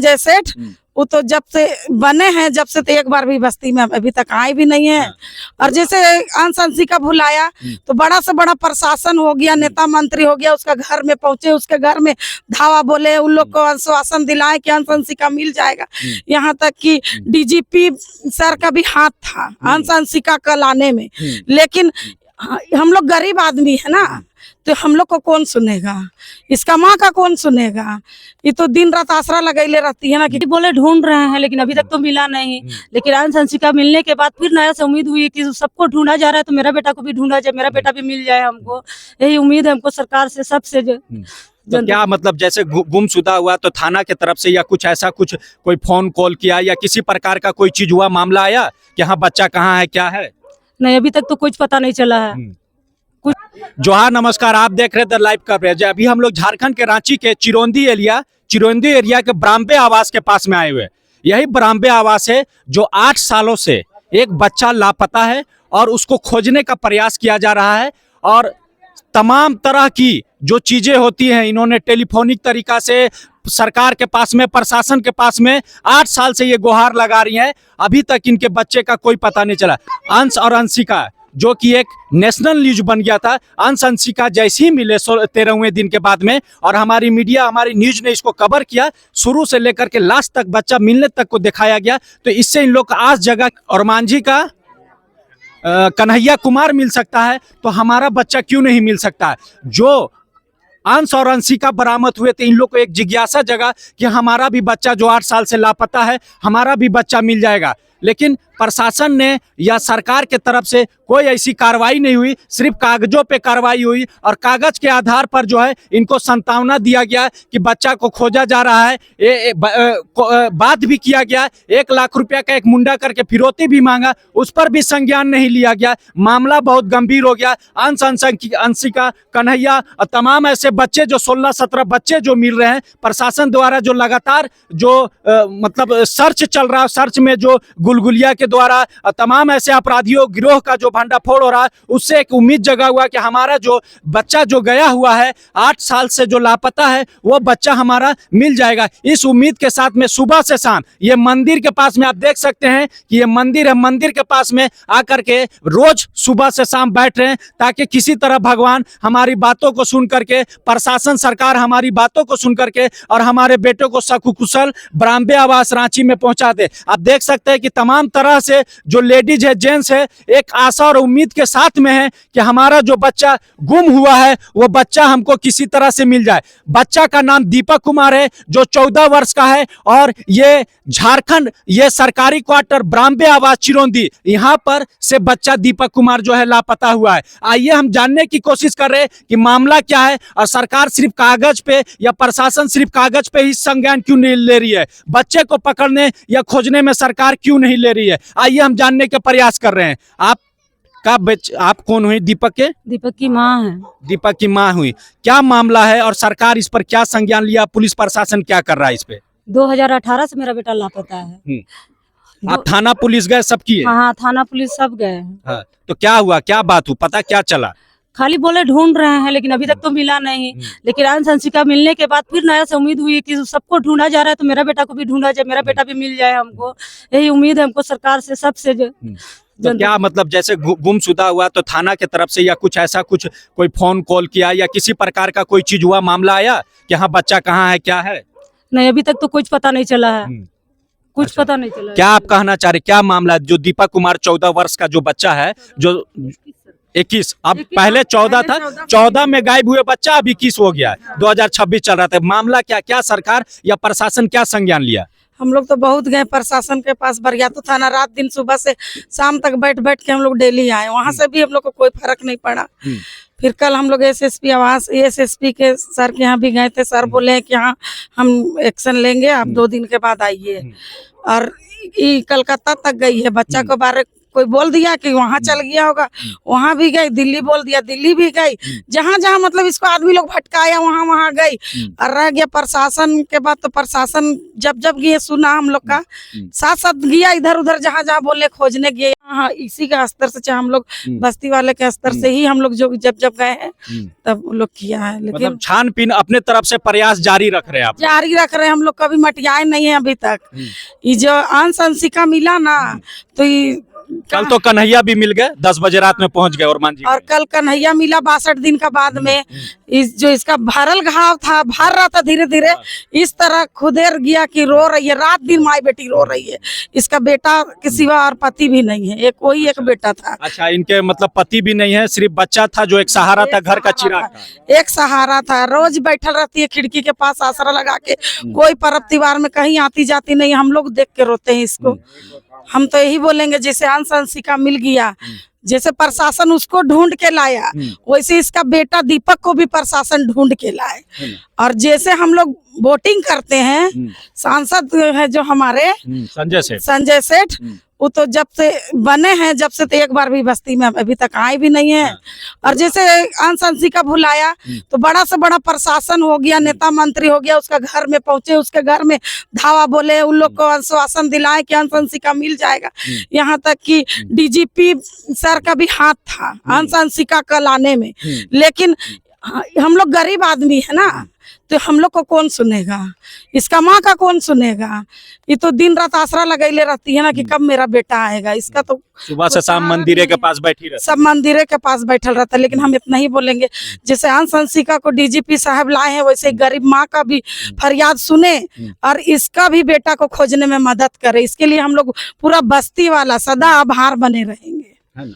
विजय सेठ, वो तो जब से बने हैं जब से तो एक बार भी बस्ती में अभी तक आए भी नहीं है। और जैसे अंश का भुलाया तो बड़ा से बड़ा प्रशासन हो गया, नेता मंत्री हो गया, उसका घर में पहुंचे, उसके घर में धावा बोले, उन लोग को आश्वासन दिलाए कि अंश का मिल जाएगा। यहाँ तक कि डीजीपी सर का भी हाथ था अंश का लाने में, लेकिन हम लोग गरीब आदमी है ना, तो हम लोग को कौन सुनेगा, इसका माँ का कौन सुनेगा। ये तो दिन रात आसरा लगाई रहती है ना कि बोले ढूंढ रहे हैं, लेकिन अभी तक तो मिला नहीं। लेकिन अंश का मिलने के बाद फिर नया से उम्मीद हुई कि सबको ढूंढा जा रहा है, तो मेरा बेटा को भी ढूंढा जाए, मेरा बेटा भी मिल जाए। हमको यही उम्मीद है हमको सरकार से, सबसे। तो क्या मतलब जैसे गुमशुदा हुआ तो थाना के तरफ से या कुछ ऐसा कुछ कोई फोन कॉल किया या किसी प्रकार का कोई चीज हुआ, मामला आया कि हाँ बच्चा कहाँ है, क्या है? नहीं, अभी तक तो कुछ पता नहीं चला है। जोहार, नमस्कार, आप देख रहे थे लाइव कवरेज। अभी हम लोग झारखंड के रांची के चिरौंदी एरिया के ब्राह्मबे आवास के पास में आए हुए। यही ब्राह्मबे आवास है जो 8 सालों से एक बच्चा लापता है और उसको खोजने का प्रयास किया जा रहा है। और तमाम तरह की जो चीजें होती हैं, इन्होंने टेलीफोनिक तरीका से सरकार के पास में, प्रशासन के पास में 8 साल से ये गुहार लगा रही हैं, अभी तक इनके बच्चे का कोई पता नहीं चला। अंश और अंशिका जो कि एक नेशनल न्यूज बन गया था, अंशिका जैसे ही मिले 13वें दिन के बाद में, और हमारी मीडिया, हमारी न्यूज ने इसको कवर किया, शुरू से लेकर के लास्ट तक बच्चा मिलने तक को दिखाया गया। तो इससे इन लोग का आस जगह, और मांझी का कन्हैया कुमार मिल सकता है तो हमारा बच्चा क्यों नहीं मिल सकता है। जो अंश और अंशिका बरामद हुए थे, इन लोग को एक जिज्ञासा जगा कि हमारा भी बच्चा जो 8 साल से लापता है, हमारा भी बच्चा मिल जाएगा। लेकिन प्रशासन ने या सरकार के तरफ से कोई ऐसी कार्रवाई नहीं हुई, सिर्फ कागजों पे कार्रवाई हुई, और कागज के आधार पर जो है इनको सांत्वना दिया गया कि बच्चा को खोजा जा रहा है। बात भी किया गया, 1 लाख रुपया का एक मुंडा करके फिरौती भी मांगा, उस पर भी संज्ञान नहीं लिया गया। मामला बहुत गंभीर हो गया। अंशिका, कन्हैया और तमाम ऐसे बच्चे जो 16-17 बच्चे जो मिल रहे हैं, प्रशासन द्वारा जो लगातार जो मतलब सर्च चल रहा है, सर्च में जो गुलगुलिया के द्वारा तमाम ऐसे अपराधियों गिरोह का जो भंडाफोड़ हो रहा है, उससे एक उम्मीद जगा हुआ कि हमारा जो बच्चा जो गया हुआ है 8 साल से जो लापता है, वो बच्चा हमारा मिल जाएगा। इस उम्मीद के साथ में सुबह से शाम ये मंदिर के पास में, आप देख सकते हैं कि ये मंदिर है, मंदिर के पास में आकर के रोज सुबह से शाम बैठ रहे हैं, ताकि किसी तरह भगवान हमारी बातों को सुन करके, प्रशासन, सरकार हमारी बातों को सुन करके और हमारे बेटों को सकुशल ब्राह्मबे आवास रांची में पहुंचा दे। आप देख सकते हैं कि तमाम तरह से जो लेडीज है, जेंट्स है, एक आशा और उम्मीद के साथ में है कि हमारा जो बच्चा गुम हुआ है वो बच्चा हमको किसी तरह से मिल जाए। बच्चा का नाम दीपक कुमार है, जो 14 वर्ष का है, और ये झारखंड, ये सरकारी क्वार्टर ब्राह्मबे आवास चिरौंदी, यहाँ पर से बच्चा दीपक कुमार जो है लापता हुआ है। आइए हम जानने की कोशिश कर रहे हैं कि मामला क्या है, और सरकार सिर्फ कागज पे या प्रशासन सिर्फ कागज पे ही संज्ञान क्यों नहीं ले रही है, बच्चे को पकड़ने या खोजने में सरकार क्यों नहीं ले रही है। आइए हम जानने के प्रयास कर रहे हैं। आप कौन हुई? दीपक की माँ है। दीपक की माँ हुई। क्या मामला है और सरकार इस पर क्या संज्ञान लिया, पुलिस प्रशासन क्या कर रहा है इस पे? 2018 से मेरा बेटा लापता है। आप थाना पुलिस गए, सब किए? हाँ, थाना पुलिस सब गए। हाँ, तो क्या हुआ, क्या बात हुई, पता क्या चला? खाली बोले ढूंढ रहे हैं, लेकिन अभी तक तो मिला नहीं। लेकिन अंश का मिलने के बाद फिर नया से उम्मीद हुई कि सबको ढूंढा जा रहा है, तो मेरा बेटा को भी ढूंढा जाए, मेरा बेटा भी मिल जाए। हमको यही उम्मीद है हमको सरकार से, सबसे। तो क्या मतलब जैसे गुमशुदा हुआ तो थाना के तरफ से या कुछ ऐसा कुछ कोई फोन कॉल किया या किसी प्रकार का कोई चीज हुआ, मामला आया कि हाँ बच्चा कहाँ है, क्या है? नहीं, अभी तक तो कुछ पता नहीं चला है। कुछ अच्छा। पता नहीं चला। क्या आप कहना चाह रहे, क्या मामला? जो दीपक कुमार 14 वर्ष का जो बच्चा है, जो 21, अब पहले 14 था, 14 में गायब हुए बच्चा अब 21 हो गया, 2026 चल रहा था। मामला क्या सरकार या प्रशासन क्या संज्ञान लिया? हम लोग तो बहुत गए प्रशासन के पास, बरियातू थाना, रात दिन सुबह से शाम तक बैठ के हम लोग डेली आए, वहां से भी हम लोग को कोई फर्क नहीं पड़ा। फिर कल हम लोग एसएसपी के सर के यहाँ भी गए थे। सर बोले कि हाँ हम एक्शन लेंगे, आप 2 दिन के बाद आइए। और कलकत्ता तक गई है, बच्चा को बारे कोई बोल दिया कि वहाँ चल गया होगा, वहाँ भी गई, दिल्ली बोल दिया, दिल्ली भी गई, जहाँ जहाँ मतलब इसको आदमी लोग भटकाया वहाँ गई। और रह गया प्रशासन के बाद, तो प्रशासन जब गए सुना हम लोग का, साथ साथ गया इधर उधर जहाँ जहाँ बोले खोजने गए। हाँ, इसी का स्तर से, चाहे हम लोग बस्ती वाले के स्तर से ही हम लोग जो जब गए हैं तब वो लोग किया है, लेकिन मतलब छानबीन अपने तरफ से प्रयास जारी रख रहे हैं आप। जारी रख रहे हैं। हम लोग कभी मटियाए नहीं है अभी तक। ये जो आंसंसिका मिला ना, तो ये कल तो कन्हैया भी मिल गए, 10 बजे रात में पहुंच गए और जी और कल कन्हैया मिला 62 दिन का बाद में। इस जो इसका भरल घाव था, भर रहा था धीरे धीरे, इस तरह खुदेर गया कि रो रही है, रात दिन माई बेटी रो रही है। इसका बेटा के सिवा और पति भी नहीं है, कोई एक बेटा था। अच्छा, इनके मतलब पति भी नहीं है, सिर्फ बच्चा था जो एक सहारा था, घर का चिराग था। एक सहारा था, रोज बैठल रहती है खिड़की के पास आसरा लगा के, कोई पर्व त्योहार में कहीं आती जाती नहीं। हम लोग देख के रोते हैं इसको। हम तो यही बोलेंगे, जैसे आंसंसिका मिल गया, जैसे प्रशासन उसको ढूंढ के लाया, वैसे इसका बेटा दीपक को भी प्रशासन ढूंढ के लाए। और जैसे हम लोग वोटिंग करते हैं, सांसद है जो हमारे संजय सेठ, वो तो जब से बने हैं, जब से तो एक बार भी बस्ती में अभी तक आए भी नहीं है। और जैसे आंसंसिका भुलाया, तो बड़ा से बड़ा प्रशासन हो गया, नेता मंत्री हो गया, उसका घर में पहुंचे, उसके घर में धावा बोले, उन लोग को आश्वासन दिलाए कि आंसंसिका मिल जाएगा। यहाँ तक कि डीजीपी सर का भी हाथ था आंसंसिका का लाने में। लेकिन हम लोग गरीब आदमी है ना, तो हम लोग को कौन सुनेगा, इसका माँ का कौन सुनेगा। ये तो दिन रात आसरा लगाइले रहती है ना कि कब मेरा बेटा आएगा। इसका तो सुबह से शाम मंदिरे के पास बैठी रहती, सब मंदिरे के पास बैठल रहता है। लेकिन हम इतना ही बोलेंगे, जैसे आंसंसिका को डीजीपी साहब लाए हैं, वैसे गरीब माँ का भी फरियाद सुने और इसका भी बेटा को खोजने में मदद करे। इसके लिए हम लोग पूरा बस्ती वाला सदा आभार बने रहेंगे, है ना।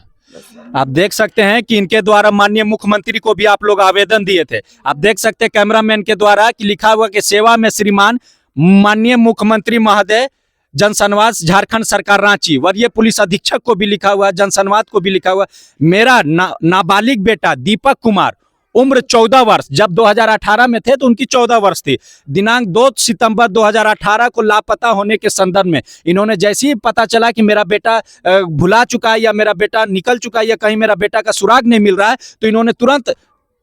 आप देख सकते हैं कि इनके द्वारा माननीय मुख्यमंत्री को भी आप लोग आवेदन दिए थे। आप देख सकते हैं कैमरामैन के द्वारा कि लिखा हुआ कि सेवा में श्रीमान माननीय मुख्यमंत्री महोदय, जनसंवाद झारखंड सरकार रांची। वरीय पुलिस अधीक्षक को भी लिखा हुआ, जनसंवाद को भी लिखा हुआ। मेरा नाबालिग बेटा दीपक कुमार, उम्र 14 वर्ष, जब 2018 में थे तो उनकी 14 वर्ष थी। दिनांक 2 सितंबर 2018 को लापता होने के संदर्भ में इन्होंने जैसे ही पता चला कि मेरा बेटा भुला चुका है या मेरा बेटा निकल चुका है या कहीं मेरा बेटा का सुराग नहीं मिल रहा है, तो इन्होंने तुरंत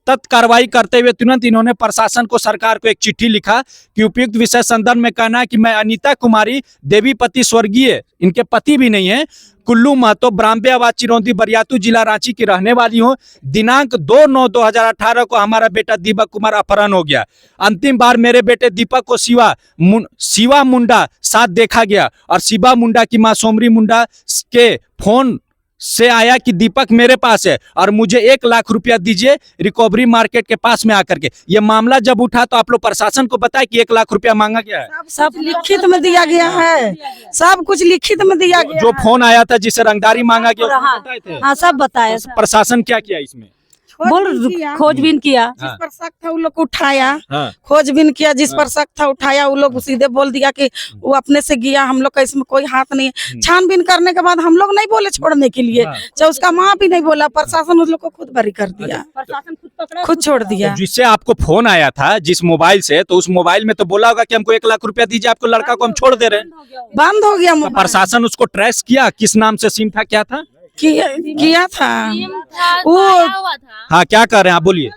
कार्रवाई करते हुए तुरंत इन्होंने प्रशासन को, सरकार को एक चिट्ठी लिखा कि उपयुक्त विषय संदर्भ में कहना है कि मैं अनीता कुमारी देवीपति स्वर्गीय, इनके पति भी नहीं है, कुल्लू महतो, ब्राह्मणे आवास, चिरौंदी, बरियातू जिला रांची की रहने वाली हूँ। दिनांक 2/9/2018 को हमारा बेटा दीपक कुमार अपहरण हो गया। अंतिम बार मेरे बेटे दीपक को शिवा मुंडा साथ देखा गया और शिवा मुंडा की मां सोमरी मुंडा के फोन से आया कि दीपक मेरे पास है और मुझे 1 लाख रुपया दीजिए रिकवरी मार्केट के पास में आकर के। ये मामला जब उठा तो आप लोग प्रशासन को बताया कि 1 लाख रुपया मांगा गया है। सब लिखित में दिया गया है, सब कुछ लिखित में दिया गया। जो फोन आया था जिसे रंगदारी मांगा गया, हाँ सब बताया। प्रशासन क्या किया इसमें? खोजबीन किया, जिस पर शक था वो लोग को उठाया, हाँ। खोजबीन किया, जिस पर शक था उठाया। वो लोग सीधे बोल दिया कि वो अपने से गया, हम लोग का इसमें कोई हाथ नहीं है। छानबीन करने के बाद हम लोग नहीं बोले छोड़ने के लिए, चाहे उसका माँ भी नहीं बोला, प्रशासन उस लोग को खुद बरी कर दिया, खुद छोड़ दिया। जिससे आपको फोन आया था जिस मोबाइल से, तो उस मोबाइल में तो बोला होगा कि हमको 1 लाख रुपया दीजिए, आपको लड़का को हम छोड़ दे रहे हैं। बंद हो गया मोबाइल। प्रशासन उसको ट्रेस किया, किस नाम से सिम था, क्या था, किया था वो। हाँ, क्या कर रहे हैं आप, बोलिए।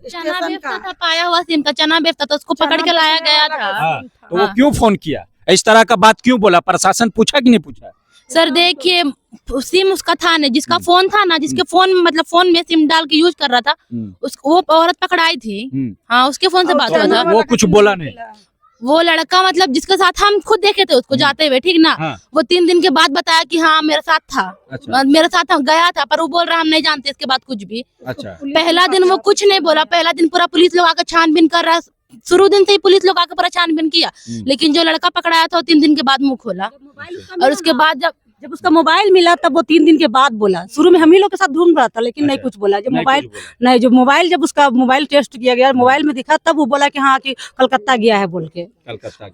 चना बेचता था, पाया हुआ सिम का चना बेचता था, उसको पकड़ के लाया गया था। तो वो क्यों फोन किया, इस तरह का बात क्यों बोला? प्रशासन पूछा कि नहीं पूछा? सर देखिए, सिम उसका था नहीं, जिसका फोन था ना, जिसके फोन मतलब फोन में सिम डाल के यूज कर रहा था, वो औरत पकड़ाई थी। हाँ, उसके फोन से बात हुआ था। वो कुछ बोला नहीं? वो लड़का मतलब जिसके साथ हम खुद देखे थे उसको जाते हुए, ठीक ना, वो 3 दिन के बाद बताया कि हाँ मेरे साथ था। अच्छा। मेरे साथ गया था, पर वो बोल रहा हम नहीं जानते इसके बाद कुछ भी। अच्छा। पहला दिन वो कुछ नहीं बोला, पहला दिन पूरा पुलिस लोग आकर छानबीन कर रहा, शुरू दिन से ही पुलिस लोग आकर पूरा छानबीन किया। लेकिन जो लड़का पकड़ाया था वो 3 दिन के बाद मुंह खोला, और उसके बाद जब उसका मोबाइल मिला तब वो 3 दिन के बाद बोला। शुरू में हम ही लोग के साथ ढूंढ रहा था, लेकिन नहीं कुछ बोला। जब मोबाइल जब उसका मोबाइल टेस्ट किया गया, मोबाइल में दिखा, तब वो बोला कि हाँ कि कलकत्ता गया है बोल के।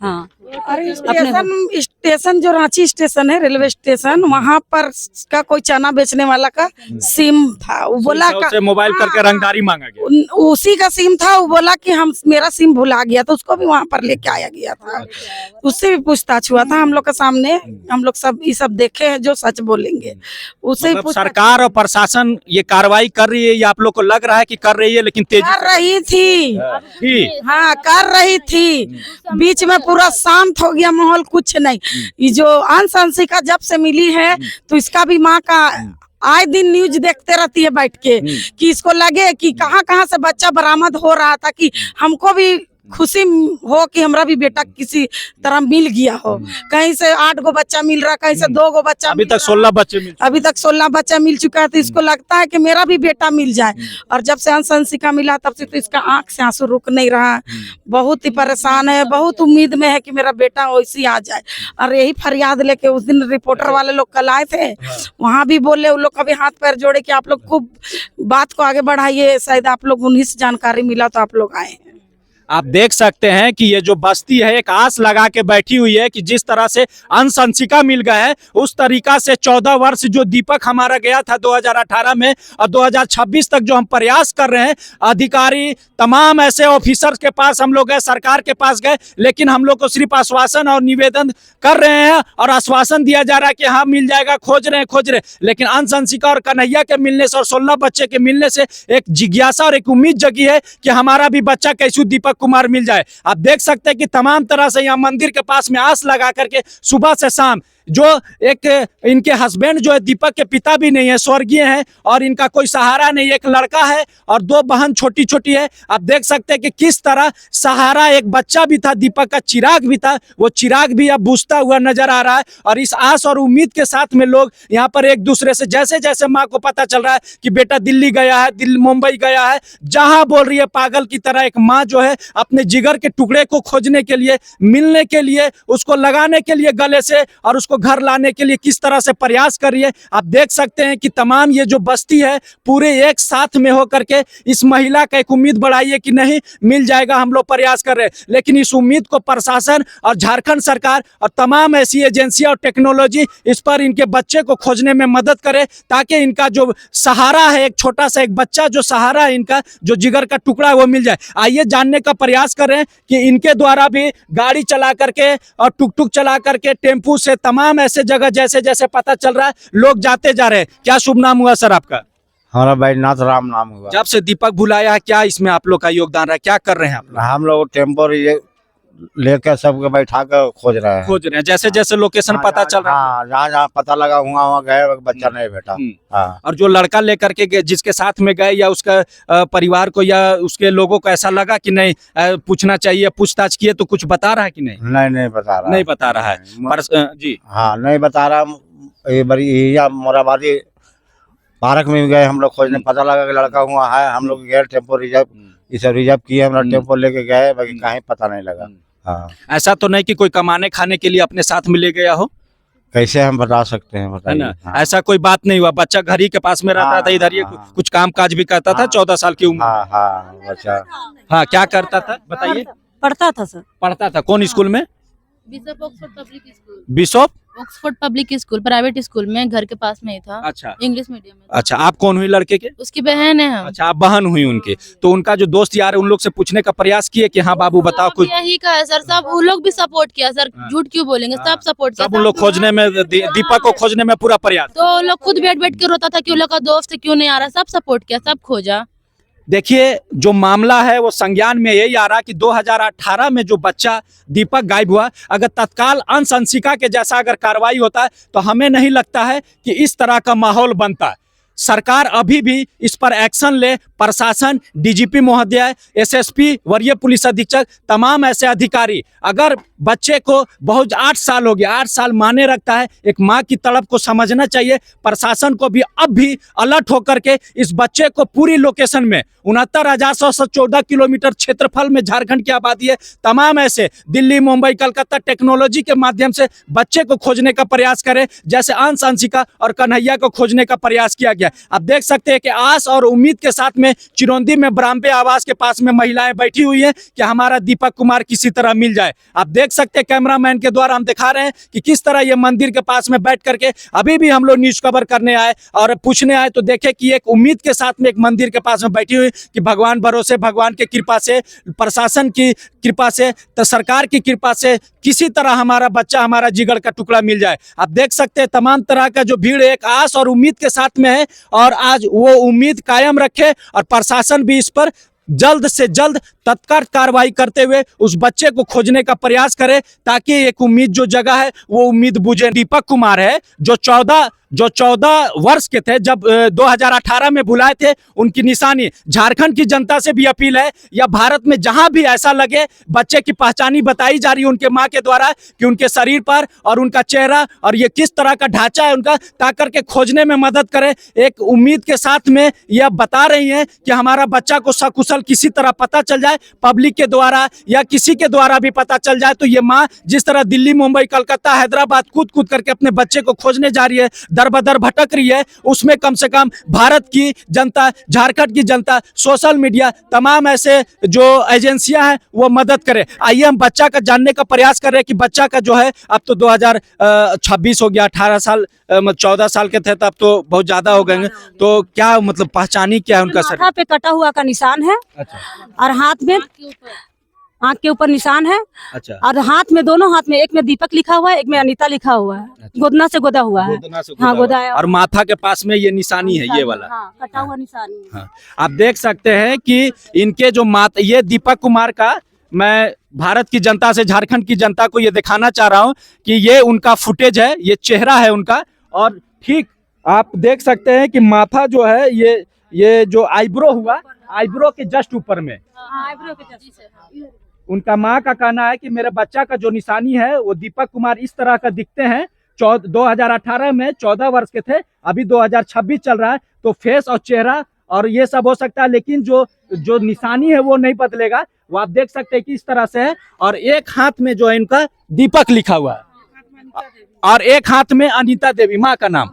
हाँ, अरे स्टेशन जो रांची स्टेशन है, रेलवे स्टेशन, वहाँ पर का कोई चना बेचने वाला का सिम था। वो बोला मोबाइल करके रंगदारी मांगा गया, उसी का सिम था। वो बोला कि मेरा सिम भुला गया, तो उसको भी वहाँ पर लेके आया गया था। उससे भी पूछताछ हुआ था हम लोग के सामने, हम लोग सब ये सब देख लिखे हैं जो सच बोलेंगे उसे ही मतलब पूछ सरकार और प्रशासन ये कार्रवाई कर रही है, ये आप लोग को लग रहा है कि कर रही है, लेकिन तेजी कर रही थी। से हाँ कर रही थी, बीच में पूरा शांत हो गया माहौल, कुछ नहीं। ये जो अंशंसिका जब से मिली है तो इसका भी माँ का आए दिन न्यूज देखते रहती है बैठ के कि इसको लगे कि कहाँ कहाँ से बच्चा बरामद हो रहा था, कि हमको भी खुशी हो कि हमरा भी बेटा किसी तरह मिल गया हो। कहीं से 8 गो बच्चा मिल रहा, कहीं से 2 गो बच्चा अभी मिल तक रहा। 16 बच्चे मिल अभी तक 16 बच्चा मिल चुका है, तो इसको लगता है कि मेरा भी बेटा मिल जाए। और जब से अंशंसिका मिला तब से तो इसका आंख से आंसू रुक नहीं रहा, बहुत ही परेशान है, बहुत उम्मीद में है कि मेरा बेटा वैसे आ जाए। और यही फरियाद लेके उस दिन रिपोर्टर वाले लोग कल आए थे, वहाँ भी बोले उन लोग कभी हाथ पैर जोड़े कि आप लोग खूब बात को आगे बढ़ाइए, शायद आप लोग उन्हीं से जानकारी मिला तो आप लोग आए हैं। आप देख सकते हैं कि ये जो बस्ती है एक आस लगा के बैठी हुई है कि जिस तरह से अंशंसिका मिल गए हैं उस तरीका से 14 वर्ष जो दीपक हमारा गया था 2018 में और 2026 तक जो हम प्रयास कर रहे हैं, अधिकारी तमाम ऐसे ऑफिसर्स के पास हम लोग गए, सरकार के पास गए, लेकिन हम लोग को सिर्फ आश्वासन और निवेदन कर रहे हैं और आश्वासन दिया जा रहा है कि हाँ मिल जाएगा, खोज रहे, लेकिन अंशंसिका और कन्हैया के मिलने से और 16 बच्चे के मिलने से एक जिज्ञासा और एक उम्मीद जगी है कि हमारा भी बच्चा कैसू दीपक कुमार मिल जाए। आप देख सकते हैं कि तमाम तरह से यहाँ मंदिर के पास में आस लगा करके सुबह से शाम, जो एक इनके हस्बैंड जो है दीपक के पिता भी नहीं है, स्वर्गीय हैं और इनका कोई सहारा नहीं, एक लड़का है और 2 बहन छोटी छोटी है। आप देख सकते हैं कि किस तरह सहारा एक बच्चा भी था, दीपक का चिराग भी था, वो चिराग भी अब बुझता हुआ नजर आ रहा है। और इस आस और उम्मीद के साथ में लोग यहाँ पर एक दूसरे से, जैसे जैसे माँ को पता चल रहा है कि बेटा दिल्ली गया है, मुंबई गया है, जहां बोल रही है पागल की तरह, एक माँ जो है अपने जिगर के टुकड़े को खोजने के लिए, मिलने के लिए, उसको लगाने के लिए गले से और उसको घर लाने के लिए किस तरह से प्रयास कर रही है। आप देख सकते हैं कि तमाम ये जो बस्ती है पूरे एक साथ में होकर के इस महिला का एक उम्मीद बढ़ाई है कि नहीं मिल जाएगा, हम लोग प्रयास कर रहे हैं। लेकिन इस उम्मीद को प्रशासन और झारखंड सरकार और तमाम ऐसी एजेंसियां और टेक्नोलॉजी इस पर इनके बच्चे को खोजने में मदद करे, ताकि इनका जो सहारा है, एक छोटा सा एक बच्चा जो सहारा है, इनका जो जिगर का टुकड़ा है वो मिल जाए। आइए जानने का प्रयास करें कि इनके द्वारा भी गाड़ी चला करके और टुक चला करके, टेम्पू से, तमाम ऐसे जगह जैसे जैसे पता चल रहा है लोग जाते जा रहे हैं। क्या शुभ नाम हुआ सर आपका? हमारा बैजनाथ राम नाम हुआ। जब से दीपक भुलाया है, क्या इसमें आप लोग का योगदान रहा, क्या कर रहे हैं आप लोग? हम लोग टेम्पो लेकर सबको बैठा कर खोज रहे हैं, जैसे जैसे लोकेशन पता चल रहा है। हाँ, जहाँ जहाँ पता लगा वहाँ गए, बच्चा नहीं बेटा। हाँ। और जो लड़का लेकर के जिसके साथ में गए, या उसका परिवार को या उसके लोगों को ऐसा लगा कि नहीं पूछना चाहिए, पूछताछ किए तो कुछ बता रहा है कि नहीं? नहीं बता रहा, नहीं बता रहा है जी। हाँ नहीं बता रहा। ये बड़ी मोराबादी पार्क में गए हम लोग खोजने, पता लगा कि लड़का हुआ है, हम लोग गए टेम्पो रिजर्व किए, हम लोग टेम्पो लेके गए, बाकी कहीं पता नहीं लगा। हाँ। ऐसा तो नहीं कि कोई कमाने खाने के लिए अपने साथ में ले गया हो? कैसे हम बता सकते हैं, है ना? हाँ। ऐसा कोई बात नहीं हुआ, बच्चा घर ही के पास में रहता था, इधर ही कुछ काम काज भी करता था 14 साल की उम्र। हाँ बच्चा। हाँ, क्या करता था बताइए? पढ़ता था सर। पढ़ता था कौन स्कूल में? Bishop Oxford public school. Bishop Oxford public school, private school में, घर के पास में ही था। अच्छा, इंग्लिश मीडियम में। अच्छा, आप कौन हुई लड़के के? उसकी बहन है हम। अच्छा, आप बहन हुई उनके। तो उनका जो दोस्त यार है उन लोग से पूछने का प्रयास किए कि हाँ बाबू बताओ कुछ? यही कहा है सर, सब उन लोग भी सपोर्ट किया सर, झूठ क्यों बोलेंगे, सब सपोर्ट किया। सब उन लोग खोजने में, दीपक को खोजने में पूरा प्रयास। तो लोग खुद बैठ के रोता था कि उन लोग का दोस्त क्यों नहीं आ रहा, सब सपोर्ट किया, सब खोजा। देखिए जो मामला है वो संज्ञान में यही आ रहा कि 2018 में जो बच्चा दीपक गायब हुआ, अगर तत्काल अंशंसिका के जैसा अगर कार्रवाई होता है तो हमें नहीं लगता है कि इस तरह का माहौल बनता है। सरकार अभी भी इस पर एक्शन ले, प्रशासन, डीजीपी महोदय, एसएसपी, वरीय पुलिस अधीक्षक, तमाम ऐसे अधिकारी, अगर बच्चे को बहुत 8 साल हो गया, 8 साल माने रखता है, एक माँ की तड़प को समझना चाहिए। प्रशासन को भी अब भी अलर्ट होकर के इस बच्चे को पूरी लोकेशन में 69,114 किलोमीटर क्षेत्रफल में झारखंड की आबादी है, तमाम ऐसे दिल्ली, मुंबई, कलकत्ता टेक्नोलॉजी के माध्यम से बच्चे को खोजने का प्रयास करें, जैसे अंशंसिका और कन्हैया को खोजने का प्रयास किया गया। किया। अब देख सकते हैं कि आस और उम्मीद के साथ में चिरौंधी में ब्राह्मणे आवास के पास में महिलाएं बैठी हुई हैं कि हमारा दीपक कुमार किसी तरह मिल जाए। आप देख सकते हैं कैमरामैन के द्वारा हम दिखा रहे हैं कि किस तरह ये मंदिर के पास में बैठ करके अभी भी हम लोग न्यूज कवर करने आए और पूछने आए तो देखे कि एक उम्मीद के साथ में एक मंदिर के पास में बैठी हुई कि भगवान भरोसे, भगवान के कृपा से, प्रशासन की कृपा से, तो सरकार की कृपा से किसी तरह हमारा बच्चा, हमारा जिगर का टुकड़ा मिल जाए। आप देख सकते हैं तमाम तरह का जो भीड़ एक आस और उम्मीद के साथ में है और आज वो उम्मीद कायम रखे और प्रशासन भी इस पर जल्द से जल्द तत्काल कार्रवाई करते हुए उस बच्चे को खोजने का प्रयास करे ताकि एक उम्मीद जो जगह है वो उम्मीद बुझे। दीपक कुमार है जो 14 वर्ष के थे जब 2018 में बुलाए थे, उनकी निशानी झारखंड की जनता से भी अपील है या भारत में जहां भी ऐसा लगे बच्चे की पहचानी बताई जा रही है उनके मां के द्वारा कि उनके शरीर पर और उनका चेहरा और ये किस तरह का ढांचा है उनका, ताकर के खोजने में मदद करें। एक उम्मीद के साथ में यह बता रही हैं कि हमारा बच्चा को सकुशल किसी तरह पता चल जाए, पब्लिक के द्वारा या किसी के द्वारा भी पता चल जाए तो ये माँ जिस तरह दिल्ली, मुंबई, कलकत्ता, हैदराबाद कूद करके अपने बच्चे को खोजने जा रही है, दर बदर भटक रही है, उसमें कम से कम भारत की जनता, झारखंड की जनता, सोशल मीडिया, तमाम ऐसे जो एजेंसियां हैं वो मदद करे। आइए हम बच्चा का जानने का प्रयास कर रहे हैं कि बच्चा का जो है अब तो 2026 हो गया, 18 साल 14 साल के थे तब तो बहुत ज्यादा हो गए, तो क्या मतलब पहचानी क्या है उनका सर? माथा पे कटा हुआ का निशान है। अच्छा और हाथ में, आँख के ऊपर निशान है। अच्छा। और हाथ में, दोनों हाथ में, एक में दीपक लिखा हुआ है, एक में अनीता लिखा हुआ है। अच्छा। गोदना से गोदा हुआ है। हाँ, गोदा है। और माथा के पास में ये निशानी है, ये वाला। हाँ, कटा हुआ निशानी। हाँ, आप देख सकते हैं कि इनके जो माता, ये दीपक कुमार का, मैं भारत की जनता से, झारखंड की जनता को ये दिखाना चाह रहा हूँ कि ये उनका फुटेज है, ये चेहरा है उनका। और ठीक आप देख सकते हैं कि माथा जो है ये जो आईब्रो हुआ, आईब्रो के जस्ट ऊपर में उनका माँ का कहना है कि मेरे बच्चा का जो निशानी है वो दीपक कुमार इस तरह का दिखते हैं। 2018 में 14 वर्ष के थे, अभी 2026 चल रहा है, तो फेस और चेहरा और ये सब हो सकता है, लेकिन जो निशानी है वो नहीं बदलेगा। वो आप देख सकते हैं कि इस तरह से है। और एक हाथ में जो है इनका दीपक लिखा हुआ है और एक हाथ में अनीता देवी, माँ का नाम,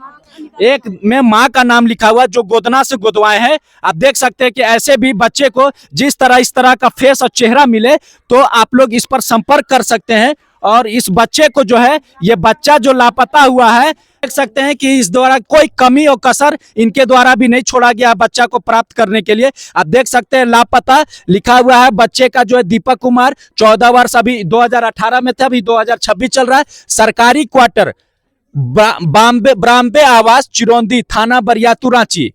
एक में माँ का नाम लिखा हुआ जो गोदना से गोदवाए हैं। आप देख सकते हैं कि ऐसे भी बच्चे को जिस तरह इस तरह का फेस और चेहरा मिले तो आप लोग इस पर संपर्क कर सकते हैं। और इस बच्चे को जो है, ये बच्चा जो लापता हुआ है, देख सकते हैं कि इस द्वारा कोई कमी और कसर इनके द्वारा भी नहीं छोड़ा गया बच्चा को प्राप्त करने के लिए। आप देख सकते हैं लापता लिखा हुआ है बच्चे का जो है दीपक कुमार, 14 वर्ष, अभी 2018 में थे, अभी 2026 चल रहा है। सरकारी क्वार्टर ब्राह्मणे आवास चिरौंधी, थाना बरियातू, रांची।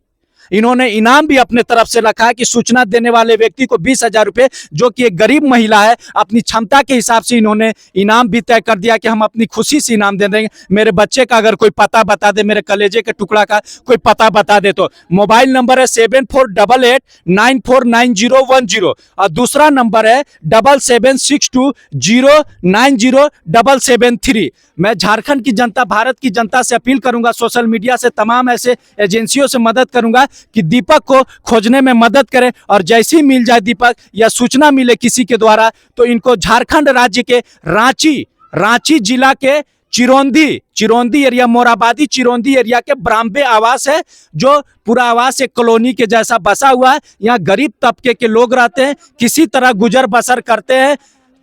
इन्होंने इनाम भी अपने तरफ से रखा है कि सूचना देने वाले व्यक्ति को 20,000 रुपए, जो कि एक गरीब महिला है, अपनी क्षमता के हिसाब से इन्होंने इनाम भी तय कर दिया कि हम अपनी खुशी से इनाम दे देंगे। मेरे बच्चे का अगर कोई पता बता दे, मेरे कलेजे के टुकड़ा का कोई पता बता दे तो मोबाइल नंबर है 7488949010 और दूसरा नंबर है 7762090773। मैं झारखंड की जनता, भारत की जनता से अपील करूंगा, सोशल मीडिया से, तमाम ऐसे एजेंसियों से मदद करूंगा कि दीपक को खोजने में मदद करें। और जैसे ही मिल जाए दीपक या सूचना मिले किसी के द्वारा तो इनको झारखंड राज्य के रांची जिला के चिरौंधी एरिया, मोराबादी चिरौंधी एरिया के ब्राह्मणे आवास है, जो पूरा आवास एक कॉलोनी के जैसा बसा हुआ है। यहाँ गरीब तबके के लोग रहते हैं, किसी तरह गुजर बसर करते हैं।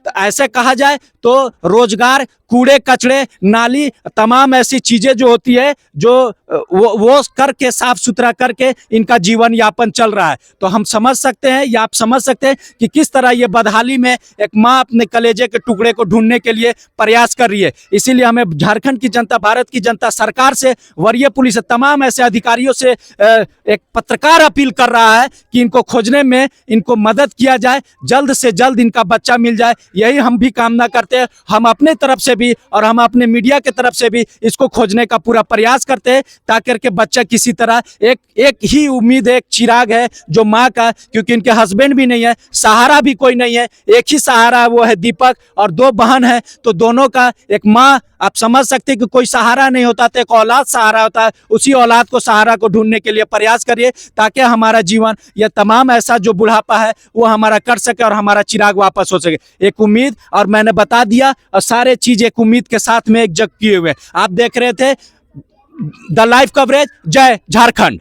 तो ऐसे कहा जाए तो रोजगार, कूड़े कचड़े, नाली, तमाम ऐसी चीजें जो होती है जो वो करके, साफ सुथरा करके इनका जीवन यापन चल रहा है। तो हम समझ सकते हैं या आप समझ सकते हैं कि किस तरह ये बदहाली में एक माँ अपने कलेजे के टुकड़े को ढूंढने के लिए प्रयास कर रही है। इसीलिए हमें झारखंड की जनता, भारत की जनता, सरकार से, वरीय पुलिस, तमाम ऐसे अधिकारियों से एक पत्रकार अपील कर रहा है कि इनको खोजने में इनको मदद किया जाए, जल्द से जल्द इनका बच्चा मिल जाए। यही हम भी कामना करते हैं। हम अपने तरफ से भी और हम अपने मीडिया के तरफ से भी इसको खोजने का पूरा प्रयास करते हैं ताकि के बच्चा किसी तरह, एक ही उम्मीद, एक चिराग है जो माँ का, क्योंकि इनके हस्बैंड भी नहीं है, सहारा भी कोई नहीं है, एक ही सहारा है, वो है दीपक। और 2 बहन है, तो दोनों का एक माँ, आप समझ सकते हैं कि कोई सहारा नहीं होता तो एक औलाद सहारा होता है। उसी औलाद को, सहारा को ढूंढने के लिए प्रयास करिए ताकि हमारा जीवन, यह तमाम ऐसा जो बुढ़ापा है वो हमारा कर सके और हमारा चिराग वापस हो सके। एक उम्मीद, और मैंने बता दिया, और सारे चीज एक उम्मीद के साथ में एक जग किए हुए। आप देख रहे थे द लाइव कवरेज। जय झारखंड।